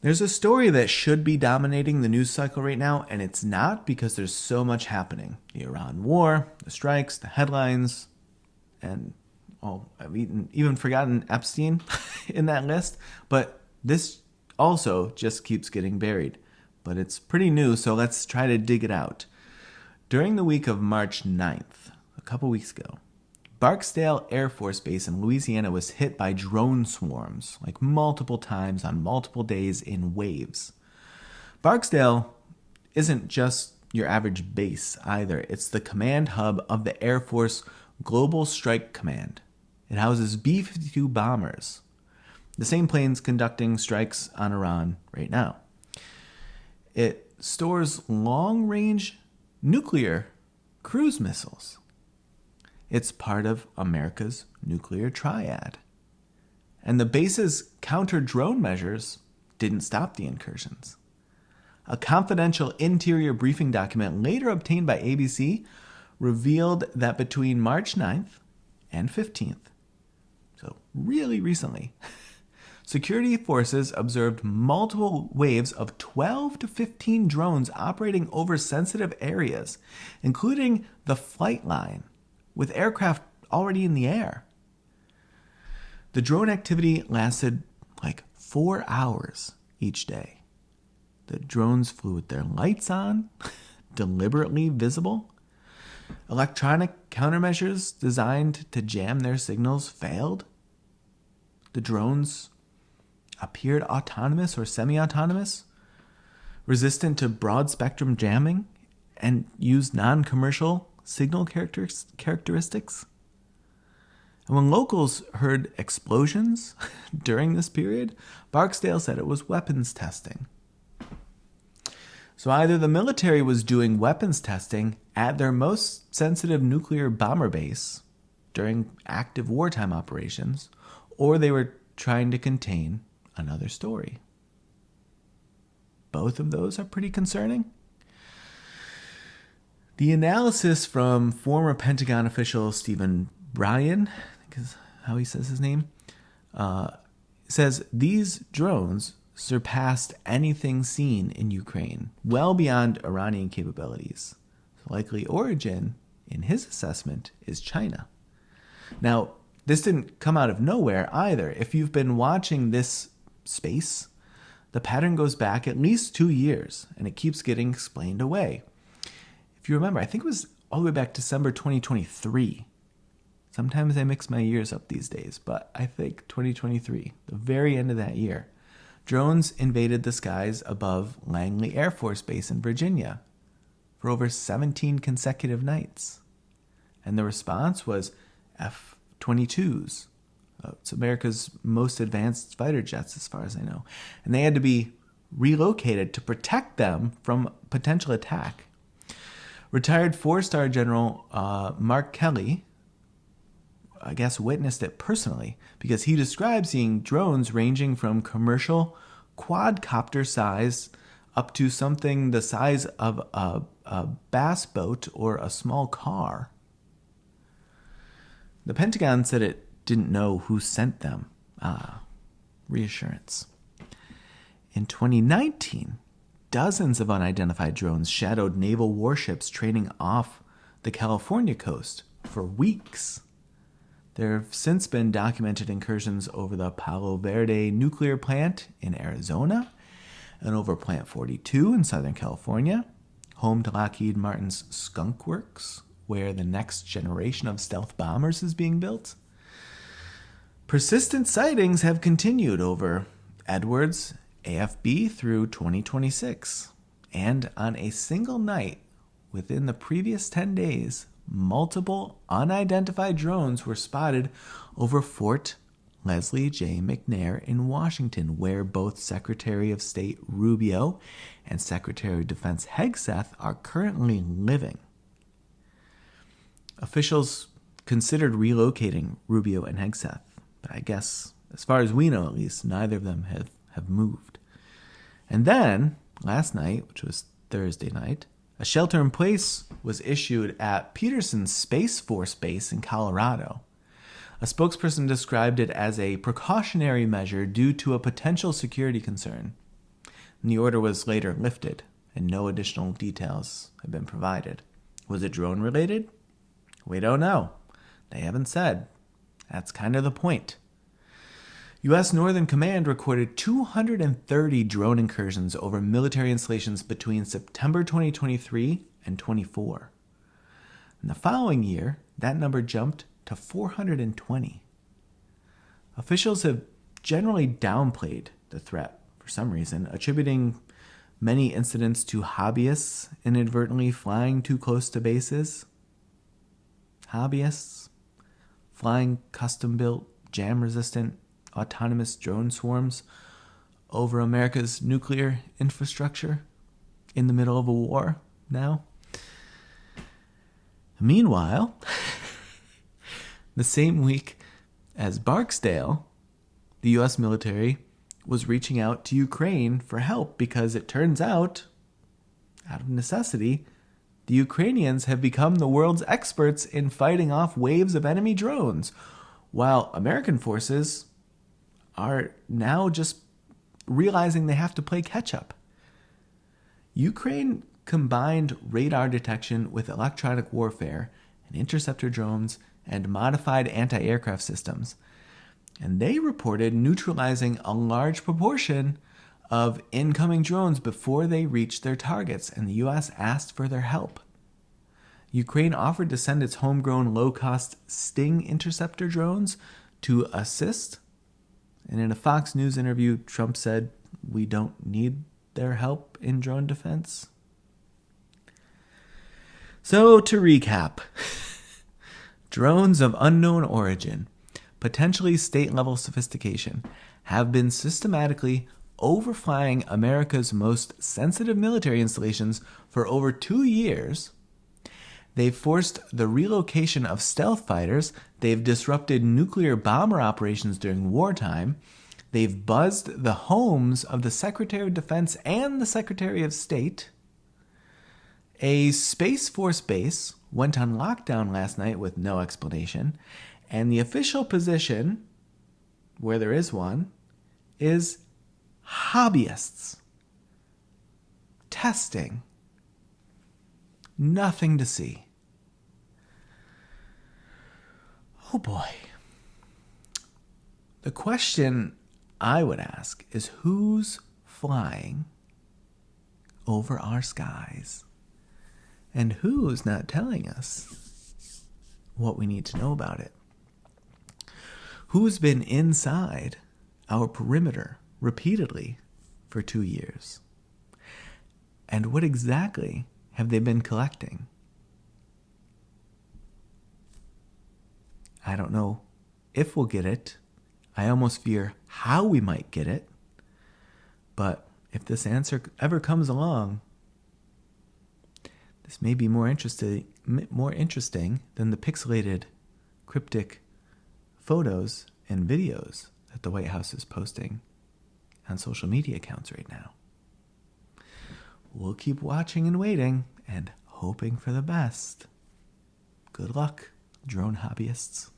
There's a story that should be dominating the news cycle right now, and it's not because there's so much happening. The Iran war, the strikes, the headlines, and I've even forgotten Epstein in that list. But this also just keeps getting buried. But it's pretty new, so let's try to dig it out. During the week of March 9th, a couple weeks ago, Barksdale Air Force Base in Louisiana was hit by drone swarms, like multiple times on multiple days in waves. Barksdale isn't just your average base either. It's the command hub of the Air Force Global Strike Command. It houses B-52 bombers, the same planes conducting strikes on Iran right now. It stores long-range nuclear cruise missiles. It's part of America's nuclear triad. And the base's counter-drone measures didn't stop the incursions. A confidential interior briefing document later obtained by ABC revealed that between March 9th and 15th, so really recently, security forces observed multiple waves of 12 to 15 drones operating over sensitive areas, including the flight line, with aircraft already in the air. The drone activity lasted like 4 hours each day. The drones flew with their lights on, deliberately visible. Electronic countermeasures designed to jam their signals failed. The drones appeared autonomous or semi-autonomous, resistant to broad-spectrum jamming, and used non-commercial signal characteristics. And when locals heard explosions during this period, Barksdale said it was weapons testing. So either the military was doing weapons testing at their most sensitive nuclear bomber base during active wartime operations, or they were trying to contain another story. Both of those are pretty concerning. The analysis from former Pentagon official Stephen Bryan, I think is how he says his name, says these drones surpassed anything seen in Ukraine, well beyond Iranian capabilities. The likely origin, in his assessment, is China. Now, this didn't come out of nowhere either. If you've been watching this space, the pattern goes back at least 2 years, and it keeps getting explained away. If you remember, I think it was all the way back December 2023. Sometimes I mix my years up these days, but I think 2023, the very end of that year, drones invaded the skies above Langley Air Force Base in Virginia for over 17 consecutive nights. And the response was F-22s. It's America's most advanced fighter jets, as far as I know. And they had to be relocated to protect them from potential attack. Retired four-star General Mark Kelly, I guess, witnessed it personally because he described seeing drones ranging from commercial quadcopter size up to something the size of a bass boat or a small car. The Pentagon said it didn't know who sent them. Reassurance. In 2019, dozens of unidentified drones shadowed naval warships training off the California coast for weeks. There have since been documented incursions over the Palo Verde nuclear plant in Arizona and over Plant 42 in Southern California, home to Lockheed Martin's Skunk Works, where the next generation of stealth bombers is being built. Persistent sightings have continued over Edwards AFB through 2026. And on a single night, within the previous 10 days, multiple unidentified drones were spotted over Fort Leslie J. McNair in Washington, where both Secretary of State Rubio and Secretary of Defense Hegseth are currently living. Officials considered relocating Rubio and Hegseth, but I guess, as far as we know at least, neither of them have moved. And then, last night, which was Thursday night, a shelter-in-place was issued at Peterson Space Force Base in Colorado. A spokesperson described it as a precautionary measure due to a potential security concern. and the order was later lifted, and no additional details have been provided. Was it drone related? We don't know. They haven't said. That's kind of the point. U.S. Northern Command recorded 230 drone incursions over military installations between September 2023 and 24. In the following year, that number jumped to 420. Officials have generally downplayed the threat for some reason, attributing many incidents to hobbyists inadvertently flying too close to bases. Hobbyists flying custom-built, jam-resistant, autonomous drone swarms over America's nuclear infrastructure in the middle of a war now. Meanwhile, the same week as Barksdale, the U.S. military was reaching out to Ukraine for help because it turns out of necessity, the Ukrainians have become the world's experts in fighting off waves of enemy drones, while American forces are now just realizing they have to play catch-up. Ukraine combined radar detection with electronic warfare and interceptor drones and modified anti-aircraft systems, and they reported neutralizing a large proportion of incoming drones before they reached their targets, and the U.S. asked for their help. Ukraine offered to send its homegrown low-cost Sting interceptor drones to assist, and in a Fox News interview, Trump said, "We don't need their help in drone defense." So to recap, drones of unknown origin, potentially state-level sophistication, have been systematically overflying America's most sensitive military installations for over 2 years. They've forced the relocation of stealth fighters. They've disrupted nuclear bomber operations during wartime. They've buzzed the homes of the Secretary of Defense and the Secretary of State. A Space Force base went on lockdown last night with no explanation. And the official position, where there is one, is hobbyists. Testing. Nothing to see. Oh boy. The question I would ask is, who's flying over our skies? And who's not telling us what we need to know about it? Who's been inside our perimeter repeatedly for 2 years? And what exactly have they been collecting? I don't know if we'll get it. I almost fear how we might get it. But if this answer ever comes along, this may be more interesting than the pixelated, cryptic photos and videos that the White House is posting on social media accounts right now. We'll keep watching and waiting and hoping for the best. Good luck, drone hobbyists.